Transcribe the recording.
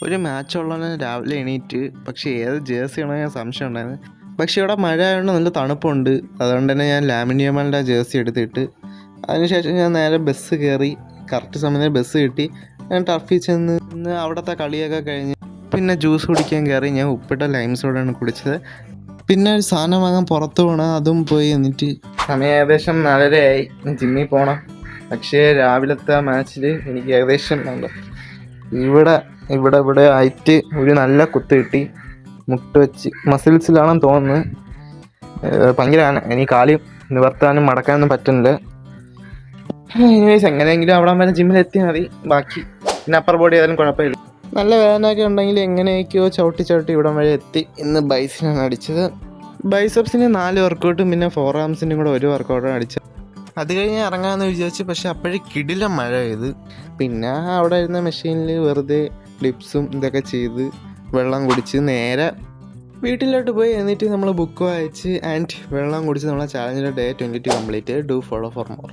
ഒരു മാച്ച് ഉള്ളതിന് രാവിലെ എണീറ്റ്, പക്ഷേ ഏത് ജേഴ്സി ആണോ ഞാൻ സംശയം ഉണ്ടായിരുന്നു. പക്ഷേ ഇവിടെ മഴ ആയതുകൊണ്ട് നല്ല തണുപ്പുണ്ട്. അതുകൊണ്ട് തന്നെ ഞാൻ ലാമിൻ യമാലിൻ്റെ ജേഴ്സി എടുത്തിട്ട് അതിനുശേഷം ഞാൻ നേരെ ബസ് കയറി. കറക്റ്റ് സമയത്ത് ബസ് കിട്ടി. ഞാൻ ടർഫിൽ ചെന്ന് അവിടുത്തെ കളിയൊക്കെ കഴിഞ്ഞ് പിന്നെ ജ്യൂസ് കുടിക്കാൻ കയറി. ഞാൻ ഉപ്പിട്ട ലൈം സോഡയാണ് കുടിച്ചത്. പിന്നെ ഒരു സാധനം വാങ്ങാൻ പുറത്ത് പോകണം, അതും പോയി. എന്നിട്ട് സമയം ഏകദേശം 4:30 ജിമ്മിൽ പോകണം. പക്ഷേ രാവിലത്തെ മാച്ചിൽ എനിക്ക് ഏകദേശം ഇവിടെ ആയിട്ട് ഒരു നല്ല കുത്ത് കിട്ടി. മുട്ട് വെച്ച് മസിൽസിലാണെന്ന് തോന്നുന്നത്. ഭയങ്കരമാണ്. എനിക്ക് കാല് നിവർത്താനും മടക്കാനൊന്നും പറ്റുന്നില്ല. എനിവേസ് എങ്ങനെയെങ്കിലും അവിടെ വരെ ജിമ്മിൽ എത്തിയാൽ മതി. ബാക്കി പിന്നെ അപ്പർ ബോഡി ആയാലും കുഴപ്പമില്ല. നല്ല വേദനയൊക്കെ ഉണ്ടെങ്കിൽ എങ്ങനെയൊക്കെയോ ചവിട്ടി ഇവിടം വരെ എത്തി. ഇന്ന് ബൈസിനാണ് അടിച്ചത്. ബൈസെപ്സിന് 4 വർക്കൗട്ടും പിന്നെ ഫോർ ആംസിനും കൂടെ 1 വർക്കൗട്ടാണ് അടിച്ചത്. അത് കഴിഞ്ഞ് ഇറങ്ങാമെന്ന് വിചാരിച്ചു. പക്ഷെ അപ്പോഴേ കിടിലം മഴ പെയ്ത്. പിന്നെ അവിടെ ഇരുന്ന മെഷീനിൽ വെറുതെ ഡിപ്സും ഇതൊക്കെ ചെയ്ത് വെള്ളം കുടിച്ച് നേരെ വീട്ടിലോട്ട് പോയി. എന്നിട്ട് നമ്മൾ ബുക്ക് വായിച്ച് ആൻഡ് വെള്ളം കുടിച്ച് നമ്മളെ ചാലഞ്ചിൻ്റെ day 22 complete. Do follow for more.